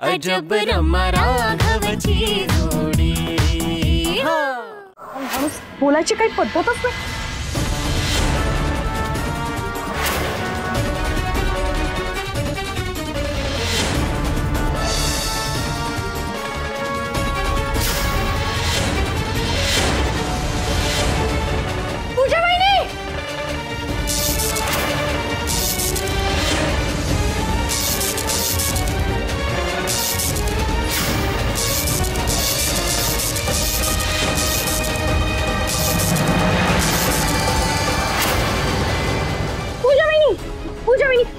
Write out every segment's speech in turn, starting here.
अजब रमा राघवची जोडी। बोलायची काही पद्धतच नाही।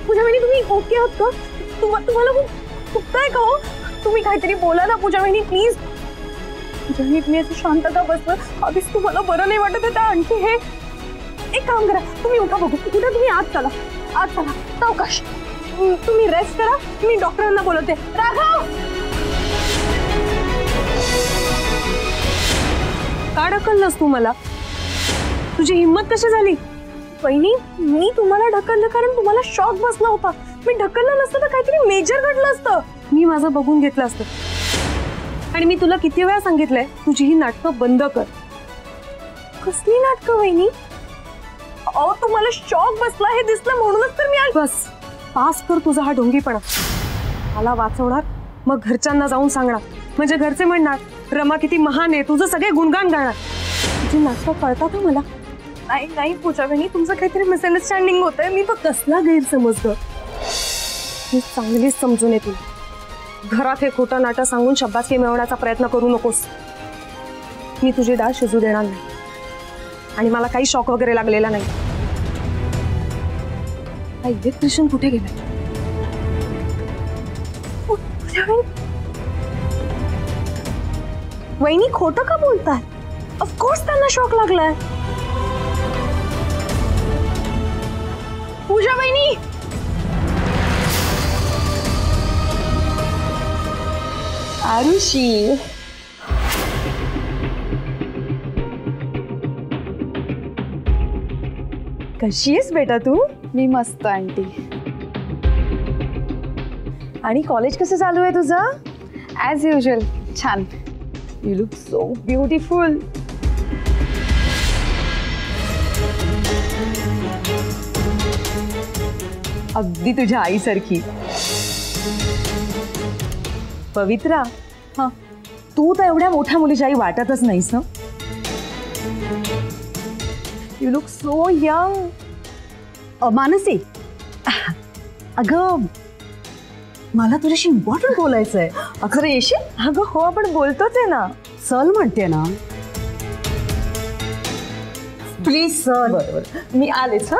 पूजा वहिनी तुम्ही ओके आहात का? तुम्हाला दुखतंय का हो? तुम्ही काहीतरी बोला ना पूजा वहिनी प्लीज। पूजा वहिनी तुम्ही असं शांत का बसलं? आधीच तुम्हाला बरं नाही वाटत आहे, आणखी हे एक काम करा, तुम्ही उठा बघू, कुठे तुम्ही आत चला, आत चला सावकाश, तुम्ही रेस्ट करा, मी डॉक्टरांना बोलवते। राघव का ढकललंस तू मला? तुझी हिम्मत कशी झाली? वहिनी मी तुम्हाला ढकललं कारण तुम्हाला शॉक बसला होता। मी ढकललं नसतं तर काहीतरी मेजर घडलं असतं। मी माझं बघून घेतलं असतं आणि मी तुला किती वेळा सांगितलंय तुझी ही नाटकं बंद कर। कसली नाटकं वहिनी? अहो तुम्हाला शॉक बसला हे दिसलं म्हणूनच तर मी आज बस पास कर तुझा हा ढोंगीपणा। मला वाचवणार मग घरच्यांना जाऊन सांगणार, म्हणजे घरचे म्हणणार रमा किती महान आहे, तुझं सगळे गुणगान गाणार। तुझी नाटकं कळतात ना मला। नाही नाही पूजा वहिनी तुमचं काहीतरी मिसअंडरस्टँडिंग होतंय। मी फक्त कसला गैरसमज ग? मी चांगलीच समजून येते। घरात हे खोटं नाटक सांगून शब्दाची मिळवण्याचा प्रयत्न करू नकोस। मी तुझी डाळ शिजू देणार नाही आणि मला काही शॉक वगैरे लागलेला नाही। इलेक्ट्रिशियन कुठे गेलाय? वहिनी खोटं का बोलताय? ऑफकोर्स त्यांना शॉक लागलाय। पूजा वहिनी आरुषी कशी आहेस बेटा तू? मी मस्त आंटी। आणि कॉलेज कसं चालू आहे तुझं? ॲज युजल छान। You look so beautiful. अगदी तुझ्या आईसारखी। पवित्रा हा तू तर एवढ्या मोठ्या मुलीची आई वाटतच नाहीस ना? You look so young. Mansi अगं मला तुझ्याशी इम्पॉर्टंट बोलायचंय। खरं येशील? अगं हो आपण बोलतोच आहे ना। चल म्हणते ना प्लीज सर। बरोबर मी आलेच। हा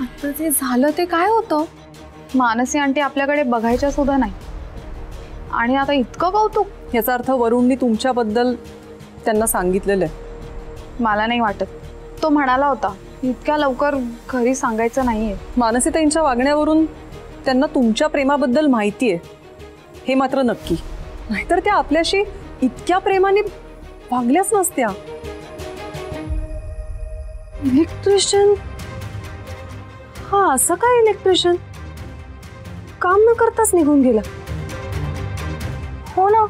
आता जे झालं ते काय होतं? मानसी आंटी आपल्याकडे बघायच्या सुद्धा नाही आणि आता इतकं कौतुक। याचा अर्थ वरुणनी तुमच्याबद्दल त्यांना सांगितलेलं आहे। मला नाही वाटत, तो म्हणाला होता इतक्या लवकर घरी सांगायचं नाहीये। मानसीताईंच्या वागण्यावरून त्यांना तुमच्या प्रेमाबद्दल माहिती आहे हे मात्र नक्की, नाहीतर त्या आपल्याशी इतक्या प्रेमाने वागल्याच नसत्या। इलेक्ट्रिशियन? हा असं काय इलेक्ट्रिशियन? काम न करताच निघून गेला? हो ना,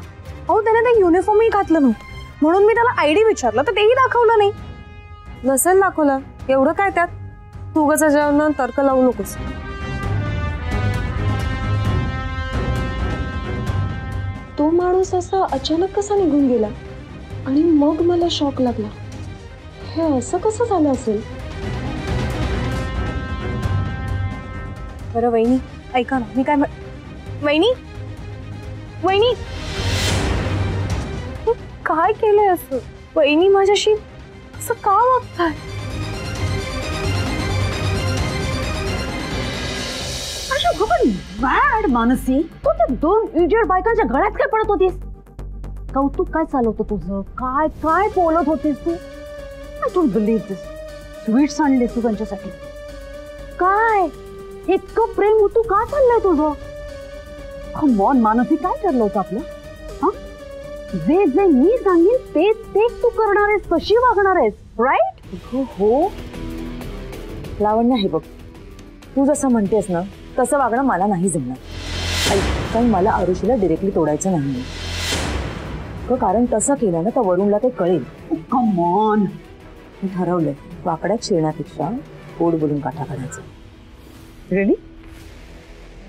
अहो त्याने ते युनिफॉर्मही घातलं नव्हतं म्हणून मी त्याला आयडी विचारलं तर तेही दाखवलं नाही। नसेल दाखवलं एवढं काय त्यात? तू उगाच जेवण तर्क लावू नकोस। तो माणूस असा अचानक कसा निघून गेला आणि मग मला शॉक लागला? हे असं कसं झालं असेल? बरं वहिनी ऐका ना, मी काय वहिनी वहिनी काय केलंय असं? वहिनी माझ्याशी असं का वागताय? बॅड मानसी, तू त्या दोन इडियट बायकांच्या गळ्यात काय पडत होतीस? कौतुक काय चालवतं तुझं? काय काय बोलत होतीस तू? I don't believe this. Sweets आणलीस तू त्यांच्यासाठी? काय इतकं प्रेम तू का चाललंय तुझं? कम ऑन मानसी, काय ठरलं होतं आपलं? हा जे जे मी सांगेन तेच तेच तू करणार आहेस, कशी वागणार आहेस, राईट? हो लावण्य, हे बघ तू जसं म्हणतेस ना तसं वागणं मला नाही जमणार. कारण मला आरुषीला डिरेक्टली तोडायचं नाही. कारण तसं केलं ना तर वरुणला ते कळेल. Come on. मी ठरवलंय वाकड्यात शिरण्यापेक्षा गोड बोलून काठा काढायचं. रेडी?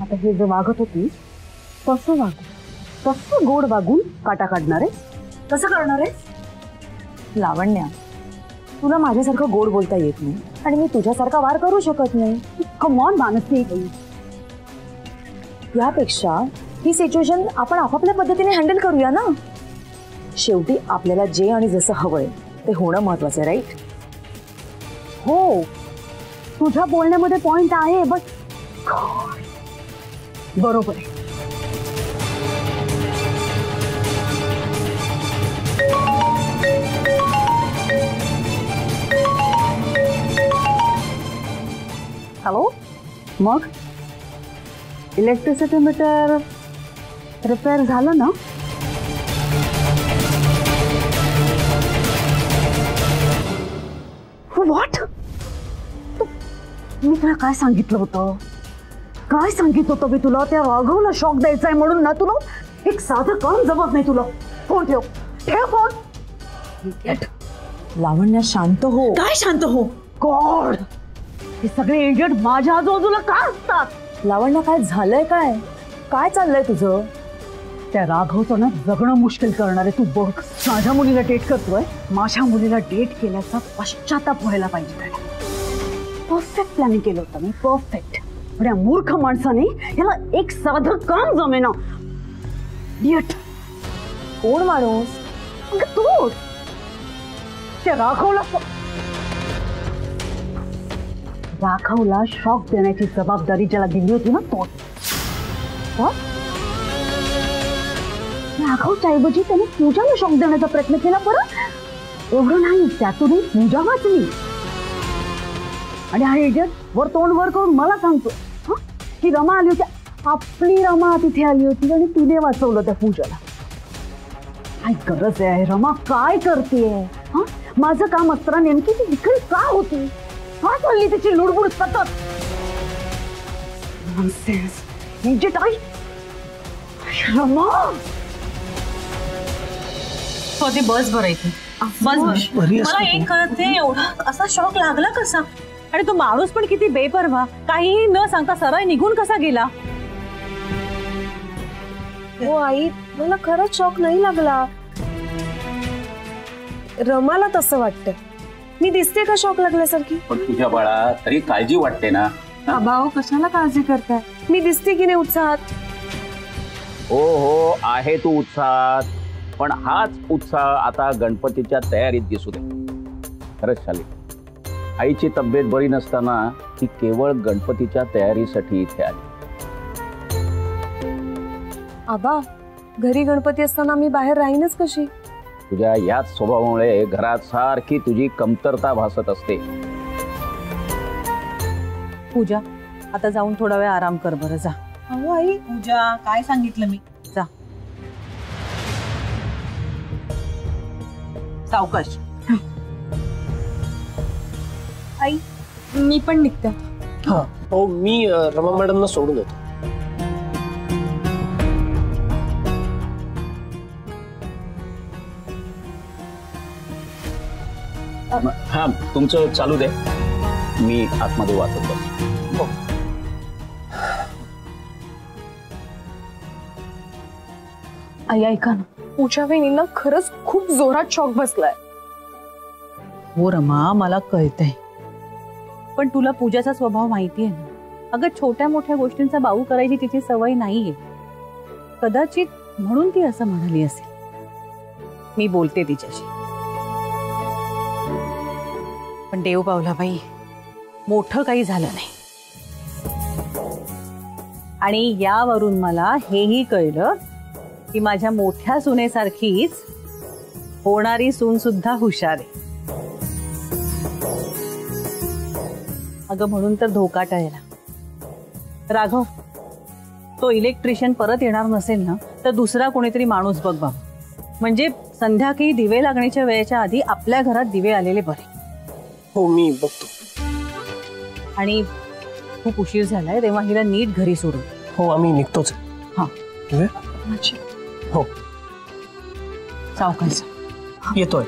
आता हे जे वागत होती तसं वागू, तसं गोड वागून काटा काढणार आहे. कसं करणार आहे? लावण्या, तुला माझ्यासारखं गोड बोलता येत नाही आणि मी तुझ्यासारखा वार करू शकत नाही. Come on Mansi. यापेक्षा ही सिच्युएशन आपण आपापल्या पद्धतीने हँडल करूया ना. शेवटी आपल्याला जे आणि जसं हवंय ते होणं महत्वाचं आहे, राईट? हो, तुझ्या बोलण्यामध्ये पॉइंट आहे, बट बरोबर आहे. हॅलो, मग इलेक्ट्रिसिटी मीटर रिपेअर झालं ना? व्हॉट? मी तुला काय सांगितलं होतं? काय सांगितलं होतं मी तुला? त्या राघवला शॉक द्यायचा आहे म्हणून ना. तुला एक साधं काम जमत नाही. तुला फोन ठेव, ठेव फोन. लावण्या शांत हो. काय शांत हो? गॉड, हे सगळे एजंट माझ्या आजूबाजूला का असतात? लावण्या, काय झालंय? काय काय चाललंय तुझं? त्या राघवचं ना जगणं मुश्किल करणार आहे. तू बघ, माझ्या मुलीला डेट करतोय. माझ्या मुलीला डेट केल्याचा पश्चाताप व्हायला पाहिजे त्याला. परफेक्ट प्लॅनिंग केलं होतं मी, परफेक्ट. पण या मूर्ख माणसाने याला एक साधं काम जमेना. डियट. कोण माणूस? अगं तू. त्या राघवला शॉक देण्याची जबाबदारी ज्याला दिली होती ना तो. राघवच्या ऐवजी त्याने पूजाला शॉक देण्याचा प्रयत्न केला. परत एवढं नाही, त्यातूनही पूजा वाचली. आणि हा एजंट वर तोंड वर करून मला सांगतो की रमा आली होती, आपली रमा तिथे आली होती आणि तिने वाचवलं त्या पूजाला. काय गरज आहे? रमा काय करतेय? माझं काम असताना नेमकी ती विकल का होती? का चालली तिची लुडबुड सतत? नॉनसेन्स. एजंट आई, रमा. ती बस बरं इथे, बस बरं. मला एक कळत नाही, एवढा असा शॉक लागला कसा? आणि तो माणूस पण किती बेपरवा, काहीही न सांगता सरळ निघून कसा गेला? हो आई, मला खरंच शॉक नाही लागला. रमाला तसं वाटतंय. मी दिसते का शॉक लागल्यासारखी? पण तुझ्या बाळा तरी काळजी वाटते ना. भाऊ, कशाला काळजी करताय? मी दिसते की नाही उत्साहात? हो हो, आहे तू उत्साहात. पण हाच उत्साह आता गणपतीच्या तयारीत दिसू दे. खरंच शाली, आईची तब्येत बरी नसताना ती केवळ गणपतीच्या तयारीसाठी इथे आली. आबा, घरी गणपती असताना मी बाहेर राहीनच कशी? तुझ्या याच स्वभावामुळे घरात सारखी तुझी कमतरता भासत असते. पूजा, आता जाऊन थोडा वेळ आराम कर बरं. जा. अहो आई, पूजा, काय सांगितलं मी? जा. सावकाश. आई, मी पण निघते. हो, मी रमा मॅडमना सोडून येतो. हा, तुमचं चालू दे, मी आतमध्ये वाचत बसतो. आई ऐका ना, पूजा वहिनींना खरंच खूप जोरात शॉक बसलाय. हो रमा, मला कळतंय. पण तुला पूजाचा स्वभाव माहितीये ना. अगं, छोट्या मोठ्या गोष्टींचा बाऊ करायची तिची सवय नाहीये. कदाचित म्हणून ती असं म्हणाली असेल. मी बोलते तिच्याशी. पण देव पावला बाई, मोठं काही झालं नाही. आणि यावरून मला हेही कळलं की माझ्या मोठ्या सुनेसारखीच होणारी सून सुद्धा हुशार आहे. अगं, म्हणून तर धोका टळला. राघव, तो इलेक्ट्रिशियन परत येणार नसेल ना तर दुसरा कोणीतरी माणूस बघ बाबा. म्हणजे संध्याकाळी दिवे लागण्याच्या वेळेच्या आधी आपल्या घरात दिवे आलेले बरे. हो, मी बघतो. आणि खूप उशीर झालाय, तेव्हा हिला नीट घरी सोडू. हो आम्ही निघतोच. हा. हो सावकाश. येतोय.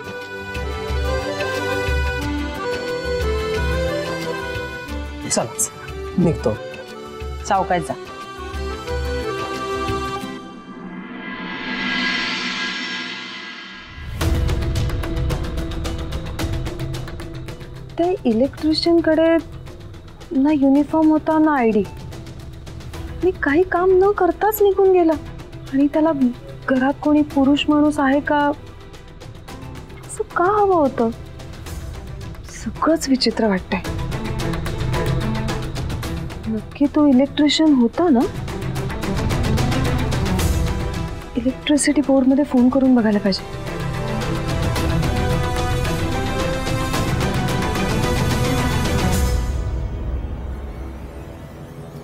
चला निघतो. सावकाश जा. त्या इलेक्ट्रिशियन कडे ना युनिफॉर्म होता ना आयडी. मी काही काम न करताच निघून गेला. आणि त्याला घरात कोणी पुरुष माणूस आहे का असं का हवं होतं? सगळंच विचित्र वाटतंय. नक्की तो इलेक्ट्रिशियन होता ना? इलेक्ट्रिसिटी बोर्ड मध्ये फोन करून बघायला पाहिजे.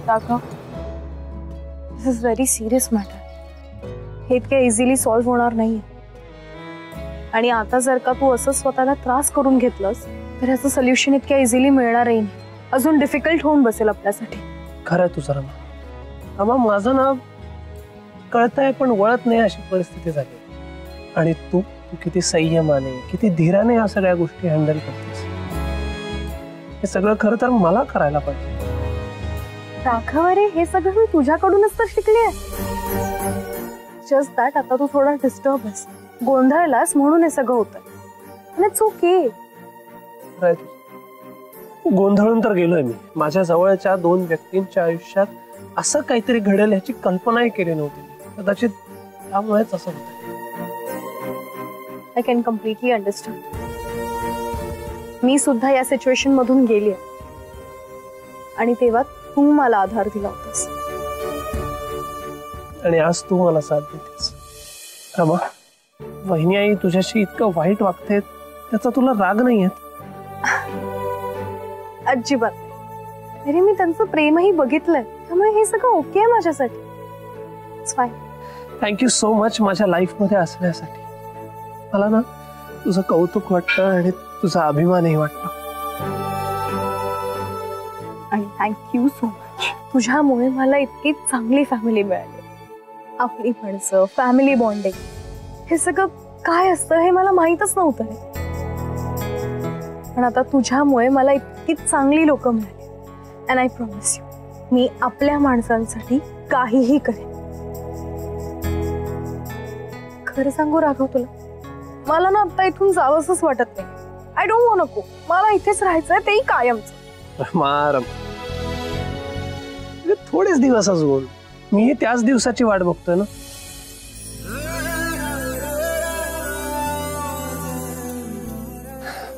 राघव, दिस इज व्हेरी सिरियस मॅटर. हे इतक्या इझिली सॉल्व्ह होणार नाहीये. आणि आता जर का तू असं स्वतःला त्रास करून घेतलंस तर याचं सोल्युशन इतक्या इझिली मिळणारही नाही. अजून डिफिकल्ट होऊन बसेल आपल्यासाठी. खरंय तुझं रमा. माझं ना कळतंय पण वळत नाही अशी परिस्थिती झाली. आणि तू किती संयमाने किती धीराने या सगळ्या गोष्टी हँडल करतेस. हे सगळं खरं तर मला करायला पाहिजे. राघव, अरे हे सगळं मी तुझ्याकडूनच तर शिकले. जस्ट दॅट आता तू थोडा डिस्टर्ब आहेस, गोंधळलास म्हणून हे सगळं होतंय. It's okay. गोंधळून तर गेलोय मी. माझ्या जवळच्या 2 व्यक्तींच्या आयुष्यात असं काहीतरी घडेल याची कल्पनाही केली नव्हती. कदाचित त्यामुळेच असं होतं. I can completely understand. मी सुद्धा या सिच्युएशन मधून गेली आहे. आणि तेव्हा तू मला आधार दिला होतास. आणि आज तू मला साथ देतेस. रमा, वहिनी आई तुझ्याशी इतकं वाईट वागते त्याचा तुला राग नाही येत? अजिबात. अरे मी त्यांचं प्रेमही बघितलंय, त्यामुळे हे सगळं ओके आहे माझ्यासाठी. It's fine. Thank you so much माझ्या लाईफ मध्ये असण्यासाठी. मला ना तुझं कौतुक वाटतं आणि तुझा अभिमानही वाटतो. आणि थँक्यू सो मच. तुझ्यामुळे मला इतकी चांगली फॅमिली मिळाली. आपली माणसं, फॅमिली बॉन्डिंग, हे सगळं काय असतं हे मला माहीतच नव्हतं. पण आता तुझ्यामुळे मला इतकी चांगली लोक मिळाली. अँड आय प्रॉमिस यू, मी आपल्या माणसांसाठी काहीही करेन. खरं सांगू राघव तुला, मला ना आता इथून जावंसच वाटत नाही. I don't want to go. मला इथेच राहायचंय, तेही कायमचं. थोडेच दिवस अजून. मी त्याच दिवसाची वाट बघतोय ना.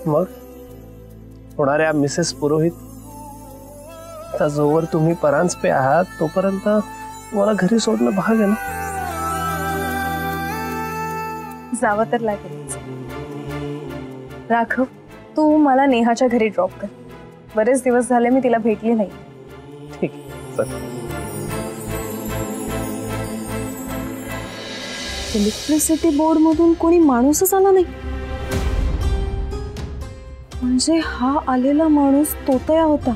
मग होणाऱ्या मिसेस पुरोहित, आता जोवर तुम्ही परांजपे आहात तोपर्यंत मला घरी सोडणं भाग आहे ना. जावं तर लागेल. राघव, तू मला नेहाच्या घरी ड्रॉप कर. बरेच दिवस झाले मी तिला भेटली नाही. ठीक आहे. इलेक्ट्रिसिटी बोर्ड मधून कोणी माणूसच आला नाही. म्हणजे हा आलेला माणूस तोतया होता.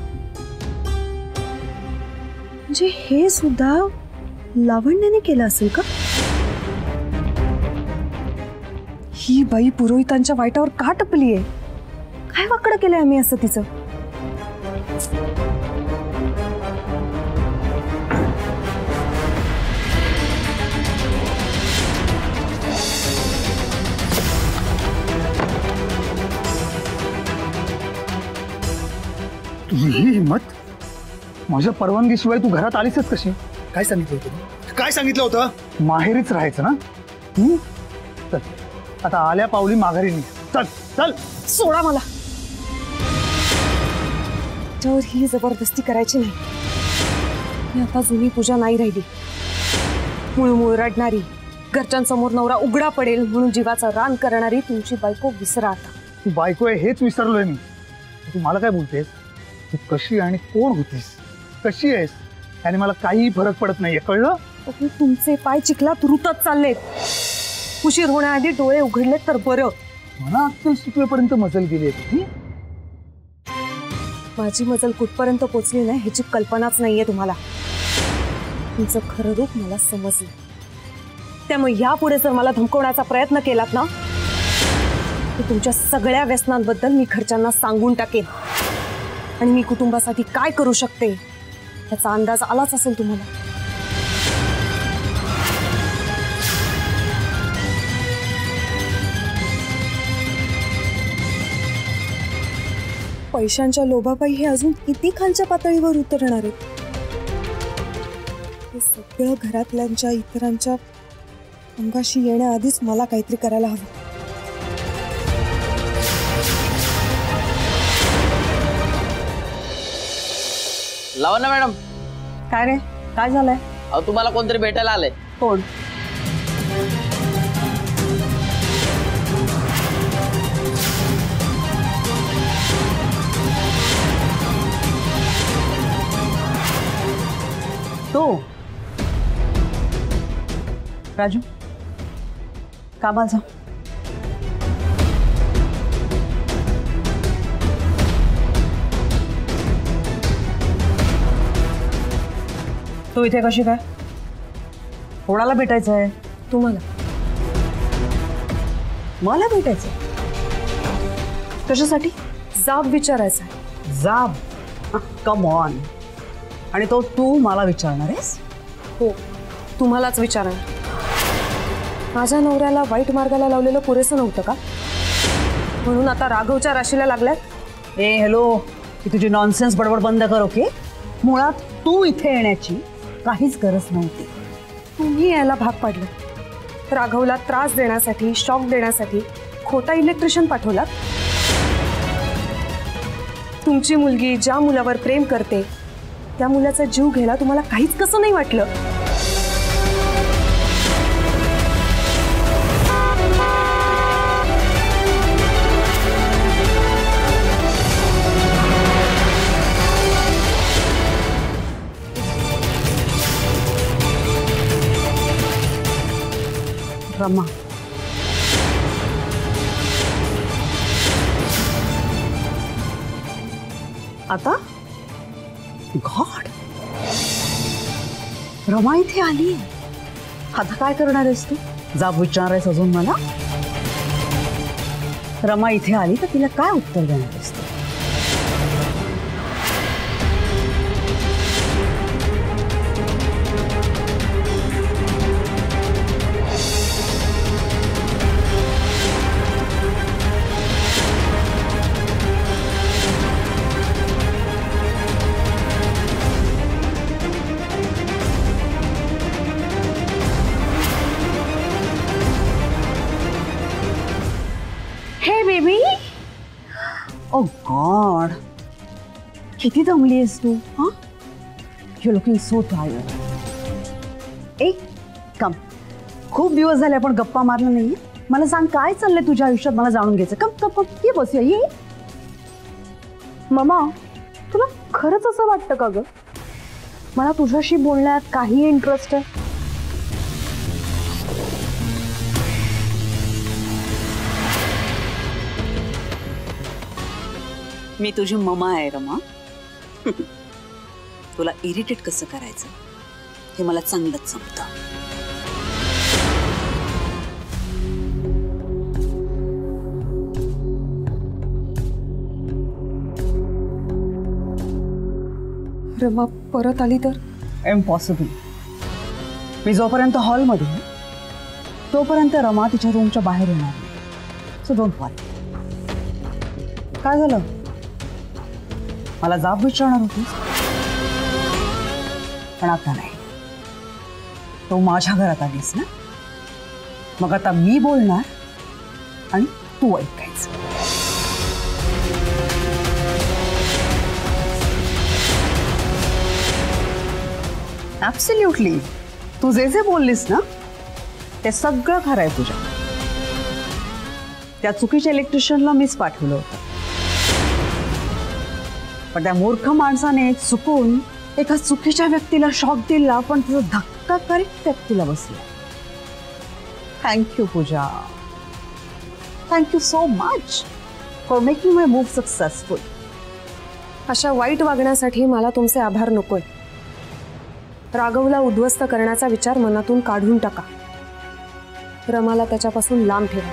म्हणजे हे सुद्धा लावण्याने केलं असेल का? ही बाई पुरोहितांच्या वाईटावर का टपलीये? काय वाकडं केलंय आम्ही असं तिचं? तुझी ही हिम्मत? माझ्या परवानगीशिवाय तू घरात आलीसच कशी? काय सांगितलं होतं? काय सांगितलं होतं? माहेरीच राहायचं ना. चल आता आल्या पावली माघारी निघ. चल चल. सोडा मला. त्यावर ही जबरदस्ती करायची नाही. मी आता जुनी पूजा नाही राहिली. मुळमुळ रडणारी, घरच्यांसमोर नवरा उघडा पडेल म्हणून जीवाचा रान करणारी तुमची बायको विसरा आता. तू बायको आहे हेच विसरलोय मी. तू मला काय बोलतेस? तू कशी आणि कोण होतीस, कशी आहेस याने मला काही फरक पडत नाहीये, कळलं? तुमचे पाय चिखलात रुतत चाललेत. उशीर होण्याआधी डोळे उघडलेत तर बरं. मला अक्कल सुटवेपर्यंत मजल गेली आहे तुझी. माझी मजल कुठपर्यंत पोचली नाही ह्याची कल्पनाच नाहीये तुम्हाला. तुमचं खरं रूप मला समजलं. त्यामुळे यापुढे जर मला धमकवण्याचा प्रयत्न केलात ना तर तुमच्या सगळ्या व्यसनांबद्दल मी घरच्यांना सांगून टाकेन. आणि मी कुटुंबासाठी काय करू शकते याचा अंदाज आलाच असेल तुम्हाला. पैशांच्या लोभापायी हे अजून किती खालच्या पातळीवर उतरणार आहेत. हे सगळं घरातल्यांच्या इतरांच्या अंगाशी येण्याआधीच मला काहीतरी करायला हवं. लावा ना मॅडम. काय रे, काय झालंय? अहो तुम्हाला कोणतरी भेटायला आलंय. कोण? तो राजू, कामाला जा. तू इथे कशी काय? कोणाला भेटायचं आहे? तुम्हाला. मला भेटायचं? कशासाठी? जाब विचारायचा आहे. जाब? Come on. आणि तो तू मला विचारणार आहेस? हो, तुम्हालाच विचारणार. माझ्या नवऱ्याला वाईट मार्गाला लावलेलं पुरेसं नव्हतं का? म्हणून आता राघवच्या राशीला लागल्यात. ए हॅलो, ती तुझी नॉनसेन्स बडबड बंद कर. ओके, मुळात तू इथे येण्याची काहीच गरज नव्हती. तुम्ही यायला भाग पाडलं. राघवला त्रास देण्यासाठी, शॉक देण्यासाठी खोटा इलेक्ट्रिशियन पाठवला. तुमची मुलगी ज्या मुलावर प्रेम करते त्या मुलाचा जीव घ्यायला तुम्हाला काहीच कसं नाही वाटलं? रमा, आता गॉड, रमा इथे आली. आता काय करणार आहेस तू? जाब विचारणार आहेस अजून मला? रमा इथे आली तर तिला काय उत्तर देणार आहेस तू? ओ गॉड, किती दमली आहेस तू? हा, यू लुकिंग सो टायर्ड. ए कम, खूप दिवस झाले आपण गप्पा मारला नाहीये. मला सांग, काय चाललंय तुझ्या आयुष्यात? मला जाणून घ्यायचं. कम कम कम, ये बसूया. ये. ममा, तुला खरंच असं वाटतं का ग मला तुझ्याशी बोलण्यात काही इंटरेस्ट आहे? मी तुझी ममा आहे रमा. तुला इरिटेट कसं करायचं हे मला चांगलंच जमतं. रमा परत आली तर? इम्पॉसिबल. मी जोपर्यंत हॉलमध्ये आहे तोपर्यंत रमा तिच्या रूमच्या बाहेर येणार नाही. सो डोंट वरी. काय झालं? मला जाब विचारणार होतीस, पण आता नाही. तो माझ्या घरात आलीस ना, मग आता मी बोलणार आणि तू ऐकायचं. ऍब्सोल्युटली. तू जे जे बोललीस ना ते सगळं खरं आहे तुझ्या. त्या चुकीच्या इलेक्ट्रिशियनला मीच पाठवलं होतं, पण त्या मूर्ख माणसाने चुकून एका चुकीच्या व्यक्तीला शॉक दिला, पण तिचा धक्का करेक्ट व्यक्तीला बसला. Thank you Pooja. Thank you so much for making my move successful. अशा वाईट वागण्यासाठी मला तुमचे आभार नकोय. राघवला उद्ध्वस्त करण्याचा विचार मनातून काढून टाका. रमाला त्याच्यापासून लांब ठेवा,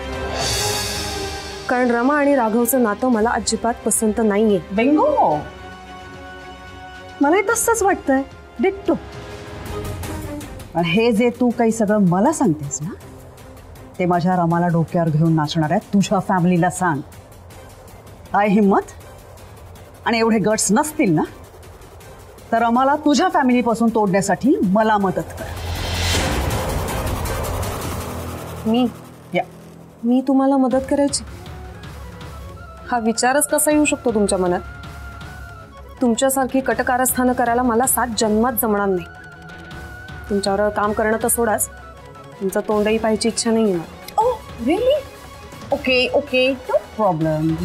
कारण रमा आणि राघवचं नातं मला अजिबात पसंत नाहीये. बिंगो. मला तसंच वाटतंय, डिट्टो. पण हे जे तू काही सगळं मला सांगतेस ना, ते माझ्या रमाला डोक्यावर घेऊन नाचणाऱ्या तुझ्या फॅमिलीला सांग. काय हिम्मत आणि एवढे गट्स नसतील ना, तर रमाला तुझ्या फॅमिलीपासून तोडण्यासाठी मला मदत कर. मी तुम्हाला मदत करायची, हा विचारच कसा येऊ शकतो तुमच्या मनात? तुमच्यासारखी कटकारस्थानं करायला मला 7 जन्मात जमणार नाही. तुमच्यावर काम करणं तर सोडाच, तुमचं तोंडही पाहायची इच्छा नाही आहे. Oh really? Okay okay, no problem.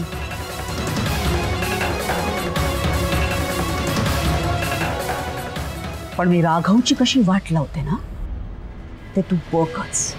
पण मी राघवची कशी वाट लावते ना, ते तू बघच.